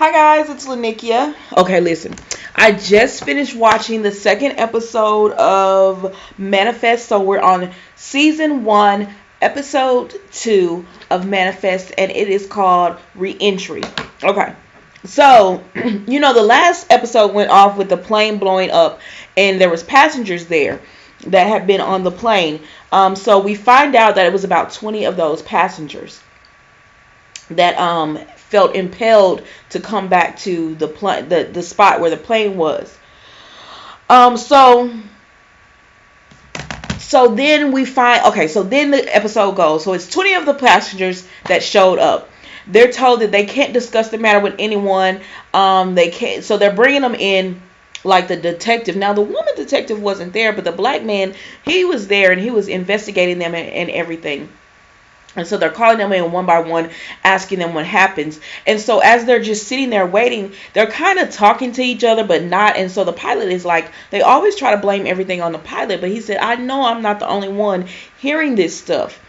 Hi guys, it's Lanikia. Okay, listen. I just finished watching the second episode of Manifest. So we're on season 1, episode 2 of Manifest, and it is called Reentry. Okay. So, the last episode went off with the plane blowing up, and there was passengers there that had been on the plane. So we find out that it was about 20 of those passengers that felt impelled to come back to the spot where the plane was. Um so so then we find okay, so then the episode goes. So it's 20 of the passengers that showed up. They're told that they can't discuss the matter with anyone. They can't, so they're bringing them in, like the detective. Now the woman detective wasn't there, but the black man, he was there, and he was investigating them and everything. And so they're calling them in one by one, asking them what happens. And so as they're just sitting there waiting, they're kind of talking to each other, but not. And so the pilot is like, they always try to blame everything on the pilot. But he said, I know I'm not the only one hearing this stuff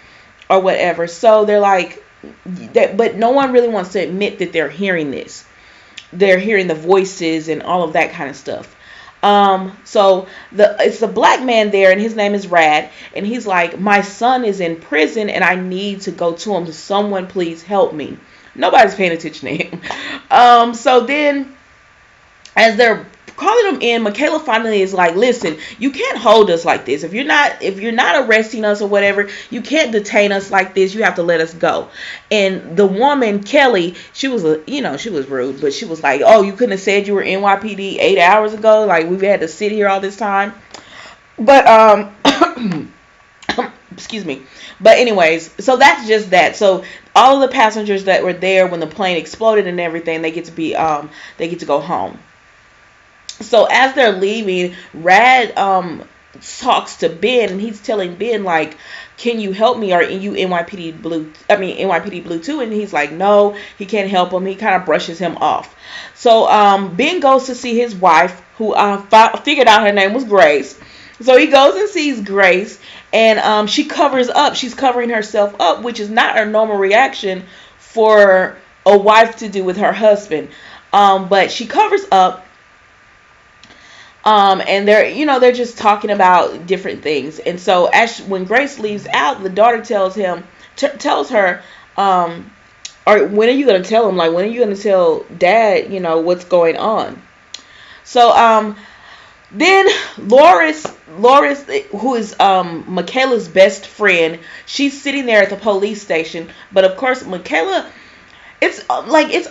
or whatever. So they're like, but no one really wants to admit that they're hearing this. They're hearing the voices and all of that kind of stuff. So it's the black man there, and his name is Rad, and he's like, my son is in prison and I need to go to him. Someone please help me. Nobody's paying attention to him. So then as they're calling him in, Michaela finally is like, listen, you can't hold us like this. If you're not arresting us or whatever, you can't detain us like this. You have to let us go. And the woman, Kelly, she was she was rude, but she was like, oh, you couldn't have said you were NYPD 8 hours ago, like we've had to sit here all this time. But excuse me. But anyways, so that's just that. So all of the passengers that were there when the plane exploded and everything, they get to go home. So as they're leaving, Rad talks to Ben, and he's telling Ben, like, can you help me? Are you NYPD Blue too? And he's like, no, he can't help him. He kind of brushes him off. So Ben goes to see his wife, who figured out her name was Grace. So he goes and sees Grace, and she covers up. She's covering herself up, which is not her normal reaction for a wife to do with her husband. But she covers up. And they're just talking about different things. And so when Grace leaves out, the daughter tells her, or when are you going to tell him? Like, when are you going to tell Dad, what's going on? So, then Loris, who is Michaela's best friend, she's sitting there at the police station. But of course, Michaela, it's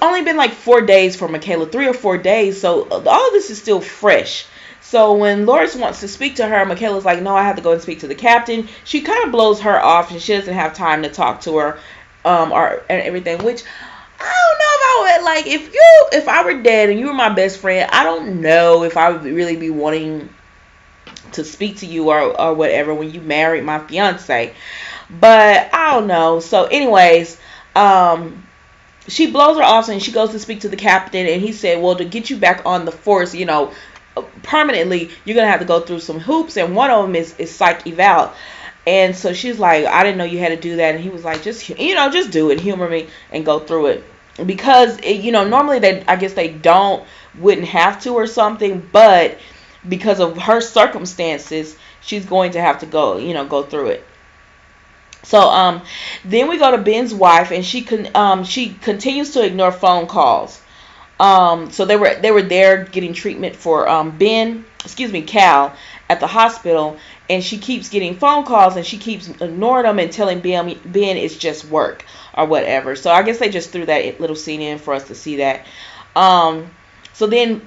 only been like 4 days for Michaela, 3 or 4 days. So all of this is still fresh. So when Loris wants to speak to her, Michaela's like, no, I have to go and speak to the captain. She kind of blows her off, and she doesn't have time to talk to her, and everything. Which I don't know if I would, like, if I were dead and you were my best friend, I don't know if I would really be wanting to speak to you or whatever when you married my fiance. But I don't know. So anyways, she blows her off, and she goes to speak to the captain, and he said, well, to get you back on the force, permanently, you're gonna have to go through some hoops, and one of them is psych eval. And so she's like, I didn't know you had to do that. And he was like, just do it, humor me and go through it, because normally they wouldn't have to or something, but because of her circumstances, she's going to have to go through it. So then we go to Ben's wife, and she continues to ignore phone calls. So they were there getting treatment for Cal at the hospital, and she keeps getting phone calls, and she keeps ignoring them and telling Ben it's just work or whatever. So I guess they just threw that little scene in for us to see that. So then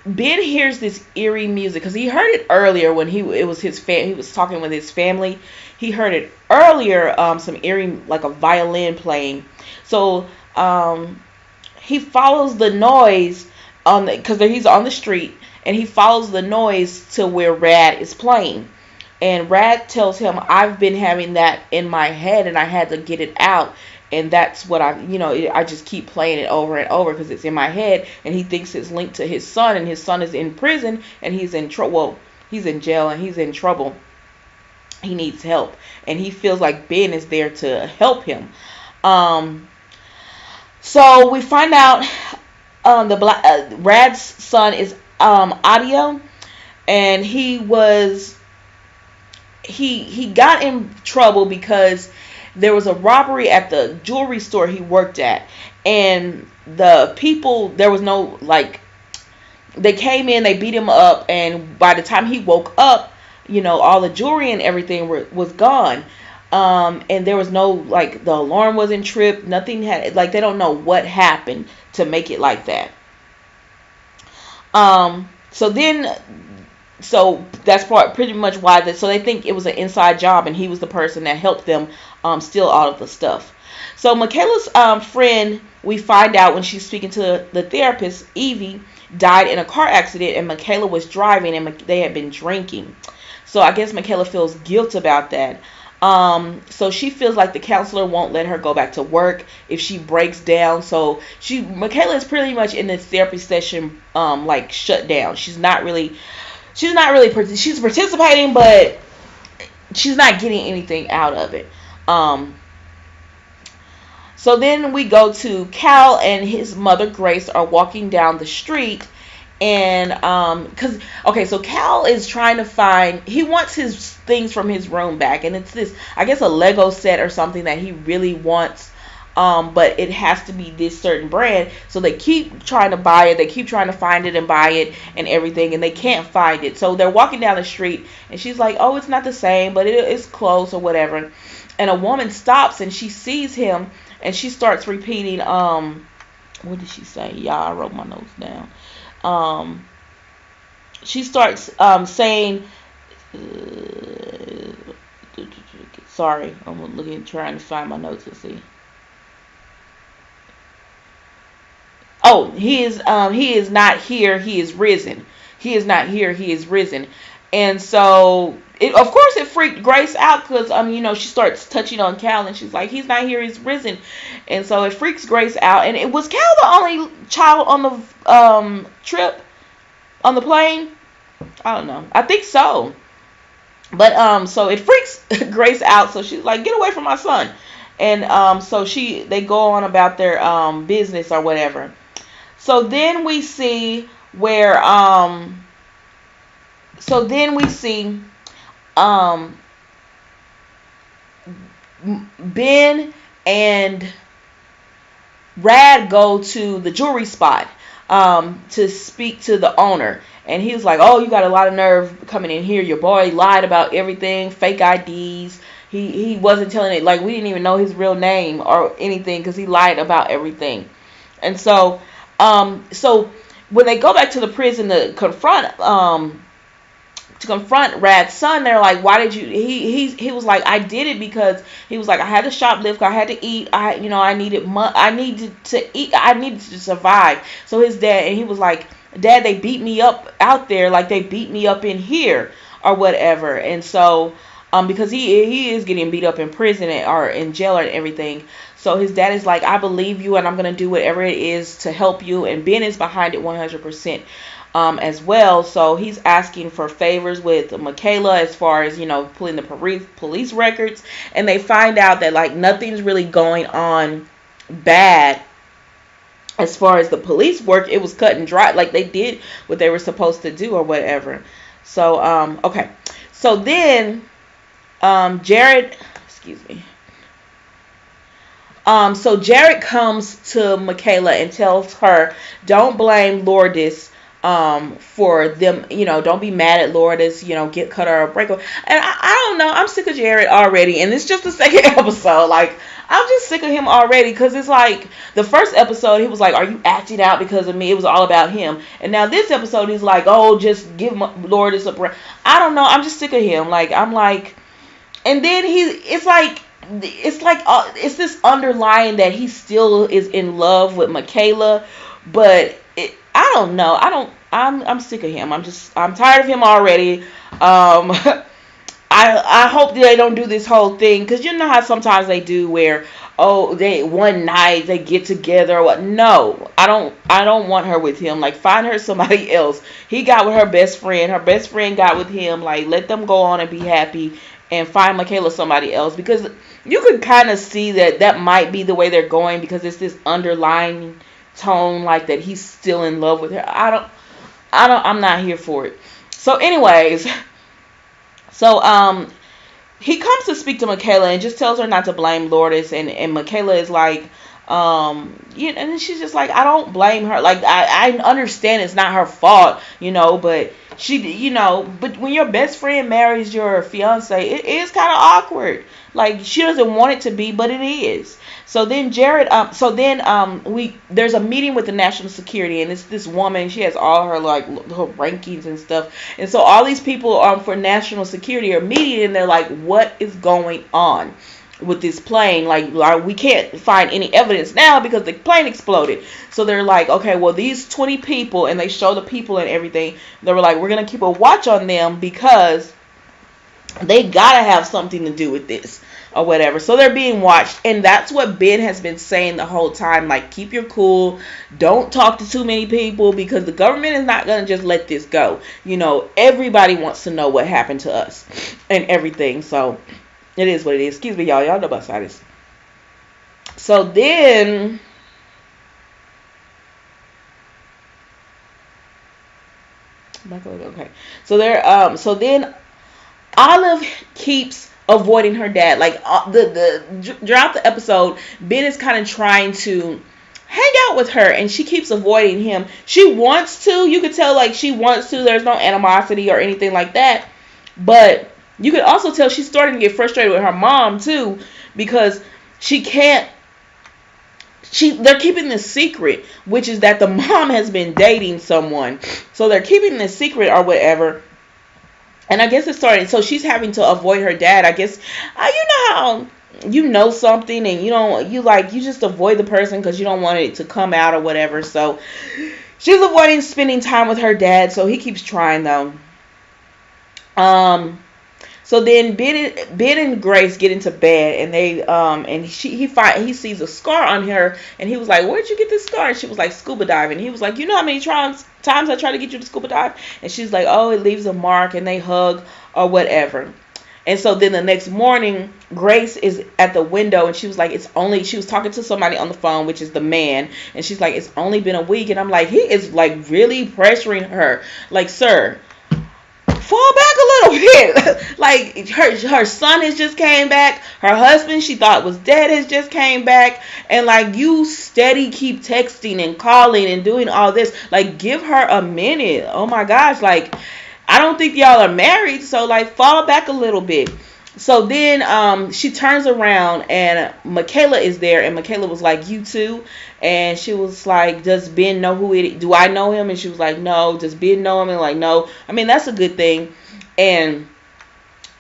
Ben hears this eerie music, because he heard it earlier when he was talking with his family. He heard it earlier, some eerie, like a violin playing. So he follows the noise because he's on the street, and he follows the noise to where Rad is playing. And Rad tells him, I've been having that in my head, and I had to get it out. And that's what I just keep playing it over and over because it's in my head. And he thinks it's linked to his son, and his son is in prison, and he's in trouble. Well, he's in jail, and he's in trouble. He needs help, and he feels like Ben is there to help him. So we find out the black Rad's son is Audio, and he got in trouble because there was a robbery at the jewelry store he worked at, and the people, there was no, like, they came in, they beat him up, and by the time he woke up, all the jewelry and everything was gone. And there was no, like, the alarm wasn't tripped, nothing had, like, they don't know what happened to make it like that. So then, so that's pretty much why so they think it was an inside job, and he was the person that helped them steal all of the stuff. So Michaela's friend, we find out when she's speaking to the therapist, Evie, died in a car accident, and Michaela was driving, and they had been drinking. So I guess Michaela feels guilt about that. So she feels like the counselor won't let her go back to work if she breaks down. So Michaela is pretty much in this therapy session, like, shut down. She's participating, but she's not getting anything out of it. So then we go to Cal and his mother Grace are walking down the street, and so Cal is trying to he wants his things from his room back, and it's this, I guess, a Lego set or something that he really wants, but it has to be this certain brand. So they keep trying to buy it, they keep trying to find it and buy it and everything, and they can't find it. So they're walking down the street, and she's like, oh, it's not the same, but it's close or whatever. And a woman stops, and she sees him, and she starts repeating, what did she say? Yeah, I wrote my notes down. She starts saying, sorry, I'm trying to find my notes to see. Oh, he is not here, he is risen. He is not here, he is risen. And so, of course, it freaked Grace out because, she starts touching on Cal, and she's like, he's not here, he's risen. And so it freaks Grace out. And was Cal the only child on the trip, on the plane? I don't know. I think so. But, so it freaks Grace out. So she's like, get away from my son. And so they go on about their business or whatever. So then we see where, Ben and Rad go to the jewelry spot to speak to the owner. And he was like, oh, you got a lot of nerve coming in here. Your boy lied about everything, fake IDs. He wasn't telling it, like, we didn't even know his real name or anything because he lied about everything. And so, when they go back to the prison to confront Rad's son, they're like, why did you, he was like, I did it because, he was like, I had to shoplift, I had to eat, I needed to eat, I needed to survive. So his dad, and he was like, Dad, they beat me up out there like they beat me up in here or whatever. And so because he is getting beat up in prison or in jail and everything. So his dad is like, I believe you, and I'm going to do whatever it is to help you. And Ben is behind it 100%. As well. So he's asking for favors with Michaela as far as, pulling the police records, and they find out that, like, nothing's really going on bad as far as the police work. It was cut and dry, like they did what they were supposed to do or whatever. So okay, so then Jared, so Jared comes to Michaela and tells her, don't blame Lourdes for them, don't be mad at Lourdes, get cut her a break. And I don't know, I'm sick of Jared already, and it's just the second episode. Like, I'm just sick of him already, because it's like, the first episode, he was like, are you acting out because of me? It was all about him. And now this episode, he's like, oh, just give Lourdes a break. I don't know, I'm just sick of him. Like, I'm like, and then it's this underlying that he still is in love with Michaela, but I don't know. I'm sick of him. I'm tired of him already. I hope they don't do this whole thing, because you know how sometimes they do where, one night they get together or what. No, I don't want her with him. Like, find her somebody else. He got with her best friend. Her best friend got with him. Like, let them go on and be happy, and find Michaela somebody else, because you could kind of see that might be the way they're going, because it's this underlying tone like that he's still in love with her. I'm not here for it. So anyways, so he comes to speak to Michaela and just tells her not to blame Lourdes, and Michaela is like, and she's just like, I don't blame her. Like, I understand it's not her fault, but but when your best friend marries your fiance, it is kind of awkward. Like, she doesn't want it to be, but it is. So then there's a meeting with the national security, and it's this woman. She has all her her rankings and stuff, and so all these people for national security are meeting, and they're like, what is going on with this plane? Like, we can't find any evidence now because the plane exploded. So they're like, okay, well, these 20 people, and they show the people and everything. They were like, we're gonna keep a watch on them because they gotta have something to do with this or whatever. So they're being watched, and that's what Ben has been saying the whole time. Like, keep your cool, don't talk to too many people, because the government is not gonna just let this go. Everybody wants to know what happened to us and everything. So it is what it is. Excuse me, y'all. Y'all know about this. So then, okay. So then Olive keeps avoiding her dad. Like, throughout the episode, Ben is kind of trying to hang out with her, and she keeps avoiding him. She wants to. You could tell, like, she wants to. There's no animosity or anything like that. But you could also tell she's starting to get frustrated with her mom too, because she can't. They're keeping this secret, which is that the mom has been dating someone. So they're keeping this secret or whatever. And I guess it's starting. So she's having to avoid her dad. I guess, you know how something and you just avoid the person because you don't want it to come out or whatever. So she's avoiding spending time with her dad. So he keeps trying though. So then Ben and Grace get into bed, and he sees a scar on her, and he was like, where'd you get this scar? And she was like, scuba diving. He was like, you know how many times I try to get you to scuba dive? And she's like, oh, it leaves a mark, and they hug or whatever. And so then the next morning, Grace is at the window, and she was like, she was talking to somebody on the phone, which is the man, and she's like, it's only been a week. And I'm like, he is like really pressuring her. Like, sir, fall back a little bit. Like, her son has just came back. Her husband she thought was dead has just came back. And like, you steady keep texting and calling and doing all this. Like, give her a minute. Oh my gosh. Like, I don't think y'all are married. So like, fall back a little bit. So then she turns around, and Michaela is there, and Michaela was like, you too? And she was like, does Ben know who it is? Do I know him? And she was like, no. Does Ben know him? And like, no. I mean, that's a good thing. And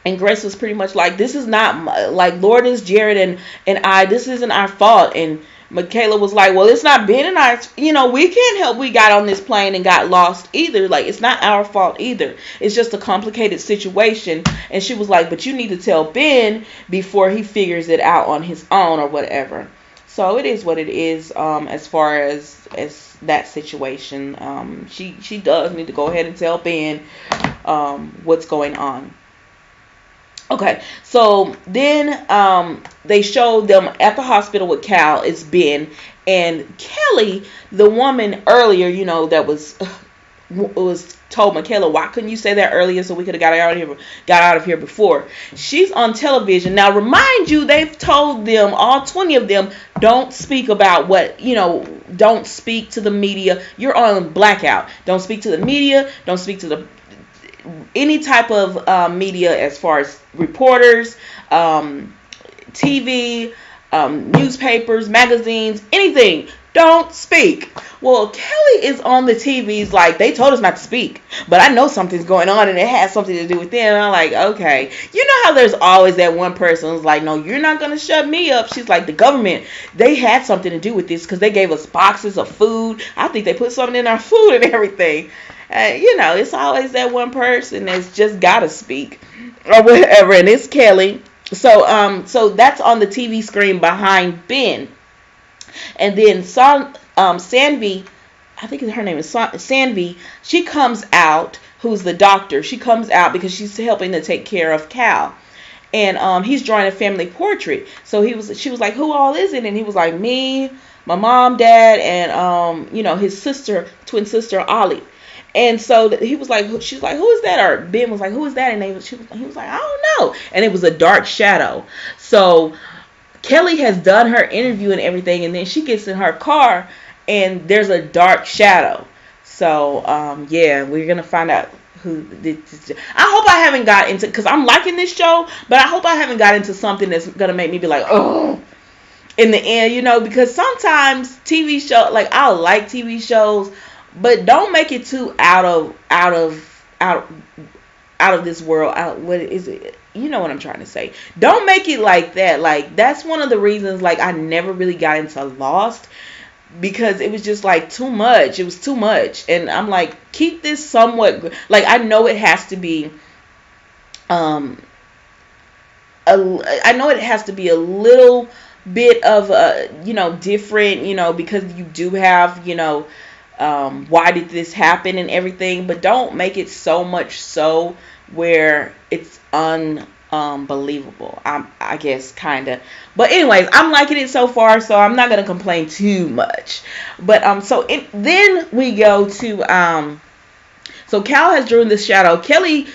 Grace was pretty much like, this is not like Lourdes, Jared, and I, this isn't our fault. And Michaela was like, well, it's not Ben and I, we can't help we got on this plane and got lost either. Like, it's not our fault either. It's just a complicated situation. And she was like, but you need to tell Ben before he figures it out on his own or whatever. So it is what it is, as far as that situation. She does need to go ahead and tell Ben what's going on. Okay, so then they showed them at the hospital with Cal. It's Ben and Kelly, the woman earlier, that was told Michaela, why couldn't you say that earlier so we could have got out of here before? She's on television now. Remind you, they've told them, all 20 of them, don't speak about don't speak to the media. You're on blackout. Don't speak to the media. Don't speak to any type of media, as far as reporters, TV, newspapers, magazines, anything. Don't speak. Well, Kelly is on the TVs like, they told us not to speak, but I know something's going on and it has something to do with them. And I'm like, okay. You know how there's always that one person who's like, no, you're not going to shut me up. She's like, the government, they had something to do with this because they gave us boxes of food. I think they put something in our food and everything. It's always that one person that's just got to speak or whatever. And it's Kelly. So that's on the TV screen behind Ben. And then Sanvi, I think her name is Sanvi, she comes out, who's the doctor. She comes out because she's helping to take care of Cal. And he's drawing a family portrait. So she was like, who all is it? And he was like, me, my mom, dad, and his sister, twin sister Olive. And so he was like, she's like, who is that? Or Ben was like, who is that? And he was like, I don't know. And it was a dark shadow. So Kelly has done her interview and everything, and then she gets in her car, and there's a dark shadow. So yeah, we're gonna find out who did this. I hope I haven't got into, because I'm liking this show, but I hope I haven't got into something that's gonna make me be like, oh, in the end, because sometimes TV show, like, I like TV shows, but don't make it too out of this world. What is it? You know what I'm trying to say. Don't make it like that. Like, that's one of the reasons, like, I never really got into Lost, because it was just like too much. It was too much, and I'm like, keep this somewhat, like, I know it has to be I know it has to be a little bit of different, because you do have, why did this happen and everything, but don't make it so much so where it's unbelievable. I guess, kind of. But anyways, I'm liking it so far, so I'm not gonna complain too much. But then we go to so Cal has drawn this shadow. Kelly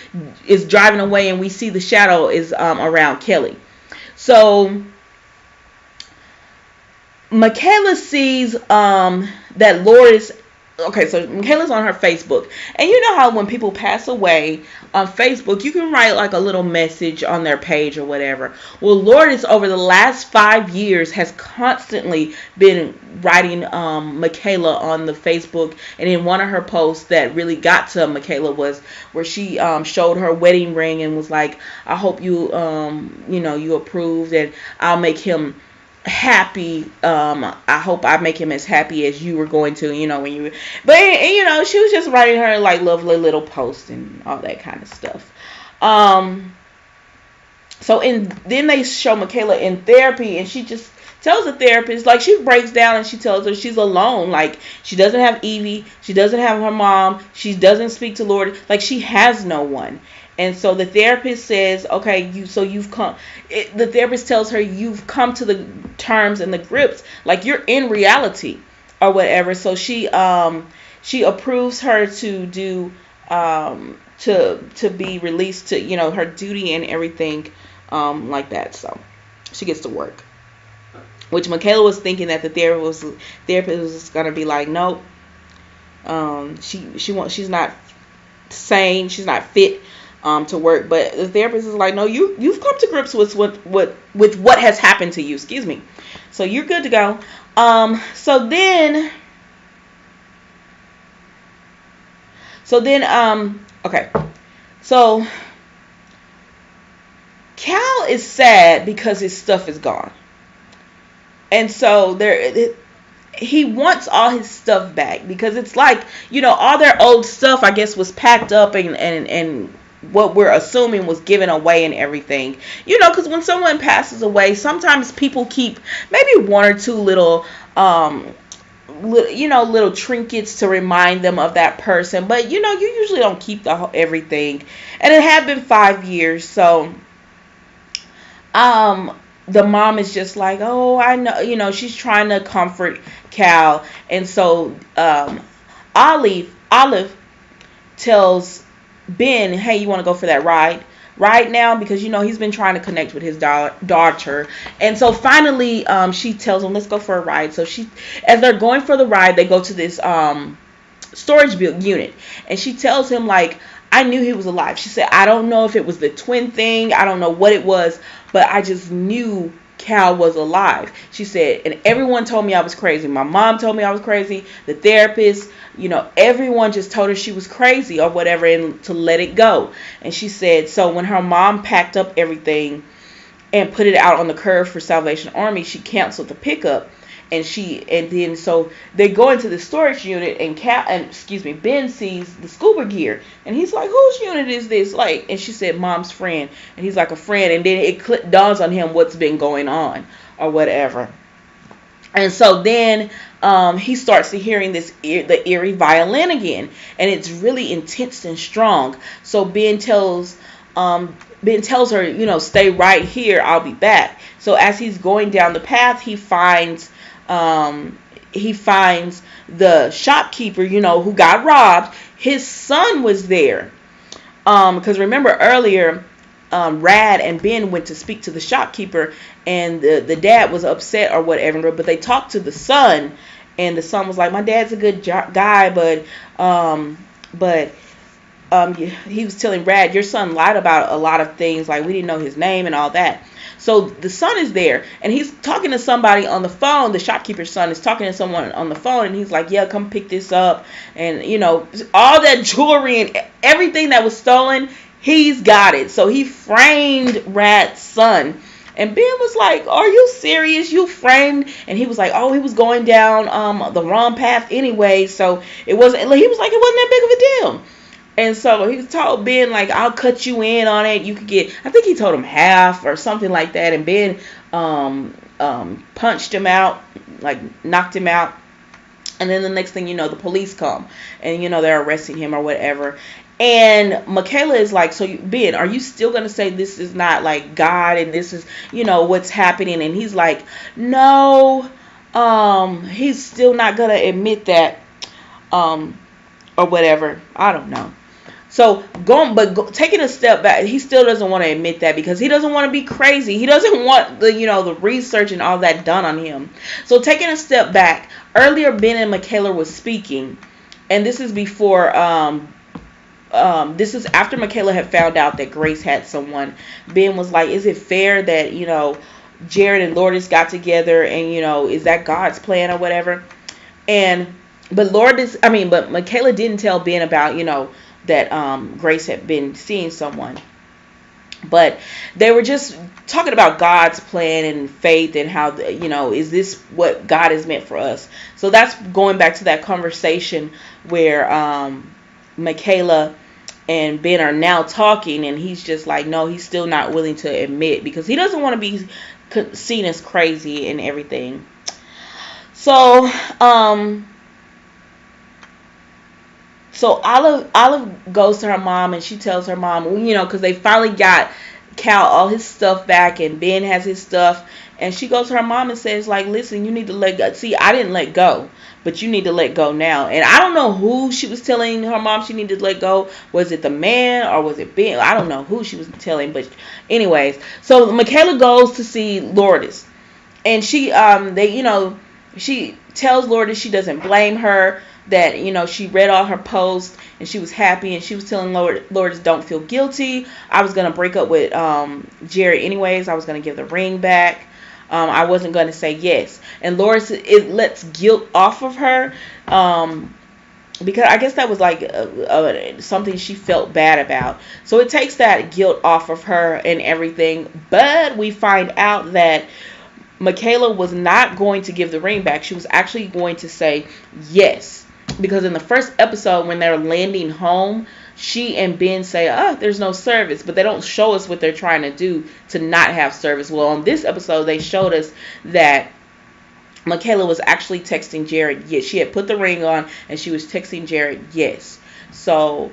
is driving away, and we see the shadow is around Kelly. So Michaela sees that Lourdes. Okay, so Michaela's on her Facebook, and you know how when people pass away on Facebook, you can write like a little message on their page or whatever. Well, Lourdes over the last 5 years has constantly been writing Michaela on the Facebook, and in one of her posts that really got to Michaela was where she showed her wedding ring and was like, I hope you you approved, and I'll make him happy. I hope I make him as happy as you were going to, when you, but she was just writing her like lovely little posts and all that kind of stuff. Then they show Michaela in therapy, and she just tells the therapist, like, she breaks down and she tells her she's alone. Like, she doesn't have Evie, she doesn't have her mom, she doesn't speak to Lord, like, she has no one. And so the therapist says, okay, you've come. The therapist tells her you've come to the terms and the grips, like, you're in reality or whatever. So she approves her to do to be released to her duty and everything like that. So she gets to work, which Michaela was thinking that the therapist was gonna be like, nope, she's not sane, she's not fit to work. But the therapist is like, no, you've come to grips with what has happened to you, excuse me, so you're good to go. So then okay, so Cal is sad because his stuff is gone, and so he wants all his stuff back, because it's like, all their old stuff, I guess, was packed up and what we're assuming was given away and everything. Because when someone passes away, sometimes people keep maybe one or two little little trinkets to remind them of that person, but you usually don't keep everything. And it had been 5 years, so the mom is just like, oh, I know, she's trying to comfort Cal. And so Olive tells Ben, hey, you want to go for that ride right now? Because he's been trying to connect with his daughter. And so finally she tells him, let's go for a ride. So as they're going for the ride, they go to this storage unit, and she tells him, like, I knew he was alive. She said, I don't know if it was the twin thing, I don't know what it was, but I just knew Cal was alive. She said, and everyone told me I was crazy. My mom told me I was crazy. The therapist, everyone just told her she was crazy or whatever, and to let it go. And she said, so when her mom packed up everything and put it out on the curb for Salvation Army, she canceled the pickup. And then so they go into the storage unit, and Ben sees the scuba gear, and he's like, whose unit is this? Like, and she said, Mom's friend. And he's like, a friend. And then it dawns on him what's been going on or whatever. And so then he starts to hearing the eerie violin again, and it's really intense and strong. So Ben tells her, stay right here, I'll be back. So as he's going down the path, he finds he finds the shopkeeper, who got robbed. His son was there. Because remember earlier, Rad and Ben went to speak to the shopkeeper, and the dad was upset or whatever, but they talked to the son, and the son was like, my dad's a good guy, but he was telling Rad, your son lied about a lot of things, like we didn't know his name and all that. So the son is there, and he's talking to somebody on the phone. The shopkeeper's son is talking to someone on the phone, and he's like, yeah, come pick this up. And, all that jewelry and everything that was stolen, he's got it. So he framed Rad's son. And Ben was like, are you serious? You framed? And he was like, oh, he was going down the wrong path anyway. So he was like, it wasn't that big of a deal. And so he told Ben, like, I'll cut you in on it. You could get, I think he told him half or something like that. And Ben punched him out, like knocked him out. And then the next thing you know, the police come. And, they're arresting him or whatever. And Michaela is like, so Ben, are you still going to say this is not like God and this is, what's happening? And he's like, no, he's still not going to admit that or whatever. I don't know. So taking a step back, he still doesn't want to admit that because he doesn't want to be crazy. He doesn't want the research and all that done on him. So taking a step back, earlier Ben and Michaela were speaking, and this is before this is after Michaela had found out that Grace had someone. Ben was like, is it fair that Jared and Lourdes got together, and is that God's plan or whatever? But Michaela didn't tell Ben about that Grace had been seeing someone. But they were just talking about God's plan and faith and how, is this what God has meant for us? So that's going back to that conversation where Michaela and Ben are now talking, and he's just like, no, he's still not willing to admit because he doesn't want to be seen as crazy and everything. So, So Olive goes to her mom, and she tells her mom, because they finally got Cal all his stuff back, and Ben has his stuff, and she goes to her mom and says, like, listen, you need to let go. See, I didn't let go, but you need to let go now. And I don't know who she was telling her mom she needed to let go. Was it the man or was it Ben? I don't know who she was telling, but anyways. So Michaela goes to see Lourdes, and she she tells Lourdes she doesn't blame her. That, she read all her posts and she was happy, and she was telling Lourdes, don't feel guilty. I was going to break up with Jerry anyways. I was going to give the ring back. I wasn't going to say yes. And Lourdes, it lets guilt off of her because I guess that was like something she felt bad about. So it takes that guilt off of her and everything. But we find out that Michaela was not going to give the ring back. She was actually going to say yes. Because in the first episode, when they're landing home, she and Ben say, there's no service. But they don't show us what they're trying to do to not have service. Well, on this episode, they showed us that Michaela was actually texting Jared. Yes, she had put the ring on, and she was texting Jared, yes. So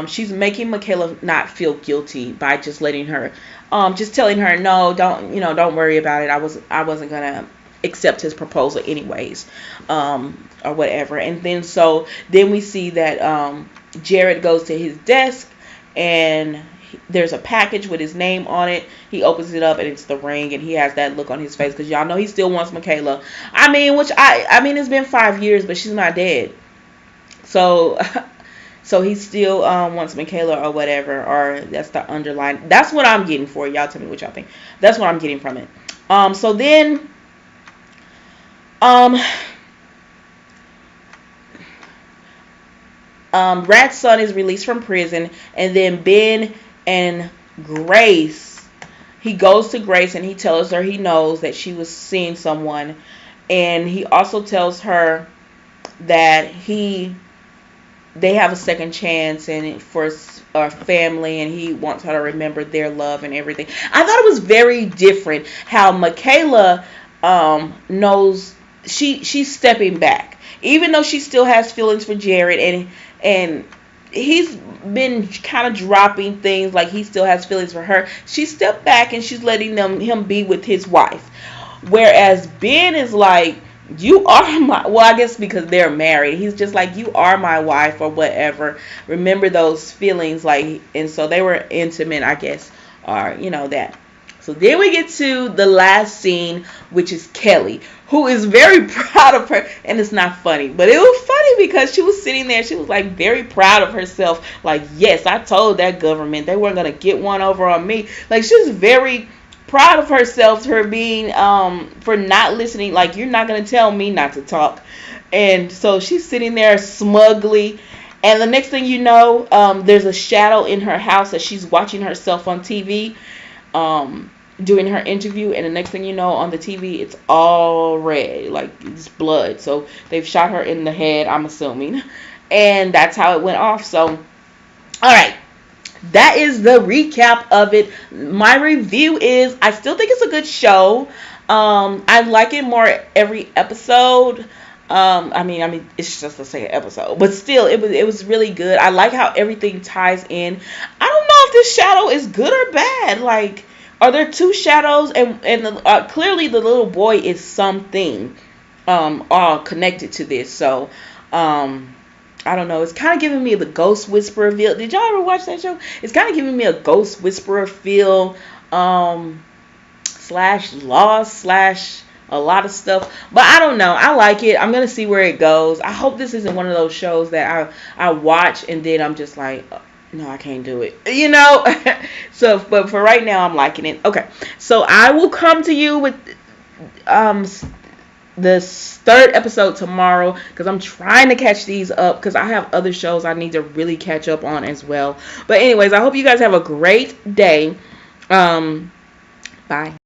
she's making Michaela not feel guilty by just letting her, just telling her, no, don't worry about it. I wasn't going to accept his proposal anyways, or whatever. And then we see that Jared goes to his desk, and there's a package with his name on it. He opens it up, and it's the ring, and he has that look on his face because y'all know he still wants Michaela. It's been 5 years, but she's not dead. So he still wants Michaela or whatever, or that's the underline. That's what I'm getting for it. Y'all tell me what y'all think. That's what I'm getting from it. So then Rat's son is released from prison, and then Ben and Grace, he goes to Grace and he tells her he knows that she was seeing someone, and he also tells her that they have a second chance and for a family, and he wants her to remember their love and everything. I thought it was very different how Michaela knows she's stepping back, even though she still has feelings for Jared, and he's been kind of dropping things like he still has feelings for her. She stepped back and she's letting him be with his wife, whereas Ben is like, you are my, well, I guess because they're married, he's just like, you are my wife or whatever, remember those feelings, like, and so they were intimate, I guess, or that. So then we get to the last scene, which is Kelly, who is very proud of her, and it's not funny, but it was funny because she was sitting there, she was like very proud of herself, like, yes, I told that government they weren't gonna get one over on me. Like, she was very proud of herself for being for not listening, like, you're not gonna tell me not to talk. And so she's sitting there smugly, and the next thing you know, there's a shadow in her house as she's watching herself on TV, doing her interview, and the next thing you know, on the TV, it's all red, like it's blood. So they've shot her in the head, I'm assuming, and that's how it went off. So, all right, that is the recap of it. My review is, I still think it's a good show. I like it more every episode. I mean, it's just the second episode, but still, it was really good. I like how everything ties in. I don't know if this shadow is good or bad. Like, are there two shadows? And clearly the little boy is something all connected to this. So, I don't know. It's kind of giving me the Ghost Whisperer feel. Did y'all ever watch that show? It's kind of giving me a Ghost Whisperer feel, slash Lost slash a lot of stuff. But I don't know. I like it. I'm gonna see where it goes. I hope this isn't one of those shows that I watch and then I'm just like, no, I can't do it. So, but for right now, I'm liking it. Okay, so I will come to you with the third episode tomorrow, because I'm trying to catch these up, because I have other shows I need to really catch up on as well. But anyways, I hope you guys have a great day. Bye.